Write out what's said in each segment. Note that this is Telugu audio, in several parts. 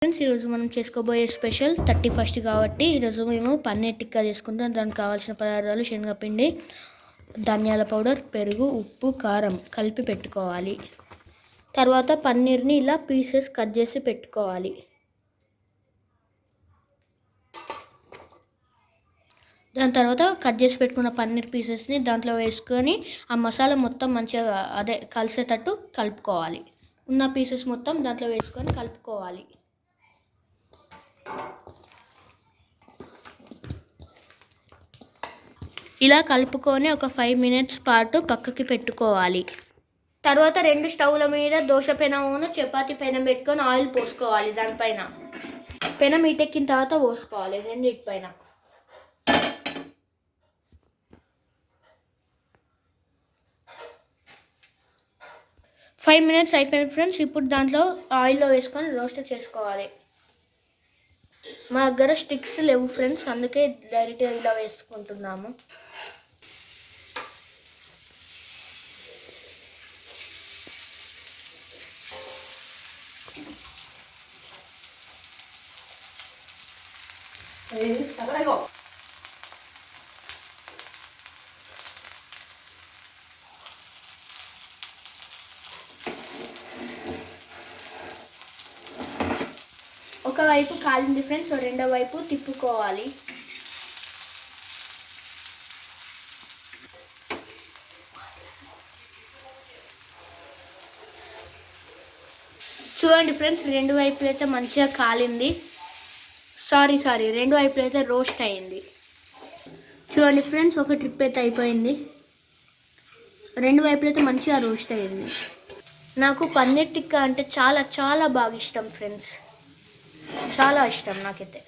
ఫ్రెండ్స్ ఈరోజు మనం చేసుకోబోయే స్పెషల్ 31st కాబట్టి ఈరోజు మేము పన్నీర్ టిక్కా చేసుకుంటాం. దానికి కావాల్సిన పదార్థాలు శనగపిండి, ధనియాల పౌడర్, పెరుగు, ఉప్పు, కారం కలిపి పెట్టుకోవాలి. తర్వాత పన్నీర్ని ఇలా పీసెస్ కట్ చేసి పెట్టుకోవాలి. దాని తర్వాత కట్ చేసి పెట్టుకున్న పన్నీర్ పీసెస్ని దాంట్లో వేసుకొని ఆ మసాలా మొత్తం మంచిగా కలిసేటట్టు కలుపుకోవాలి. ఉన్న పీసెస్ మొత్తం దాంట్లో వేసుకొని కలుపుకోవాలి. ఇలా కలుపుకొని ఒక 5 minutes పాటు పక్కకి పెట్టుకోవాలి. తర్వాత 2 స్టవ్ల మీద దోశ పెనమును చపాతీ పెనం పెట్టుకొని ఆయిల్ పోసుకోవాలి. దానిపైన పెనం హీటెక్కిన తర్వాత పోసుకోవాలి రెండిటిపైన. ఫైవ్ మినిట్స్ అయిపోయింది ఫ్రెండ్స్. ఇప్పుడు దాంట్లో ఆయిల్లో వేసుకొని రోస్ట్ చేసుకోవాలి. మా దగ్గర స్టిక్స్ లేవు ఫ్రెండ్స్, అందుకే డైరెక్ట్గా ఇలా వేసుకుంటున్నాము. ఒకవైపు కాలింది ఫ్రెండ్స్, రెండో వైపు తిప్పుకోవాలి. చూడండి ఫ్రెండ్స్, రెండు వైపులు అయితే మంచిగా కాలింది. రెండు వైపులు అయితే రోస్ట్ అయింది. చూడండి ఫ్రెండ్స్, ఒక ట్రిప్ అయితే అయిపోయింది. రెండు వైపులు అయితే మంచిగా రోస్ట్ అయింది. నాకు పన్నీర్ టిక్కా అంటే చాలా చాలా బాగా ఇష్టం ఫ్రెండ్స్, చాలా ఇష్టం నాకైతే.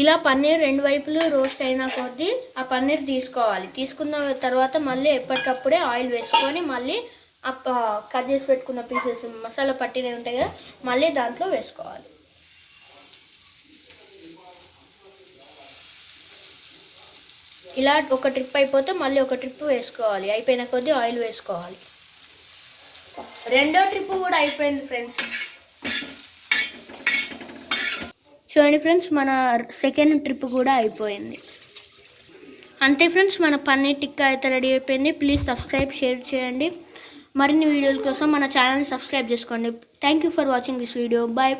ఇలా పన్నీర్ రెండు వైపులు రోస్ట్ అయిన కొద్దీ ఆ పన్నీర్ తీసుకోవాలి. తీసుకున్న తర్వాత మళ్ళీ ఎప్పటికప్పుడే ఆయిల్ వేసుకొని మళ్ళీ కట్ చేసి పెట్టుకున్న పీసెస్ మసాలా పట్టినవి ఉంటాయి కదా, మళ్ళీ దాంట్లో వేసుకోవాలి. ఇలా ఒక ట్రిప్ అయిపోతే మళ్ళీ ఒక ట్రిప్ వేసుకోవాలి. అయిపోయిన కొద్దీ ఆయిల్ వేసుకోవాలి. రెండో ట్రిప్ కూడా అయిపోయింది ఫ్రెండ్స్. చూడండి ఫ్రెండ్స్, మన సెకండ్ ట్రిప్ కూడా అయిపోయింది. అంతే ఫ్రెండ్స్, మన పన్నీర్ టిక్కా అయితే రెడీ అయిపోయింది. ప్లీజ్ సబ్స్క్రైబ్, షేర్ చేయండి. మరిన్ని వీడియోల కోసం మన ఛానల్ని సబ్స్క్రైబ్ చేసుకోండి. Thank you for watching this video. Bye.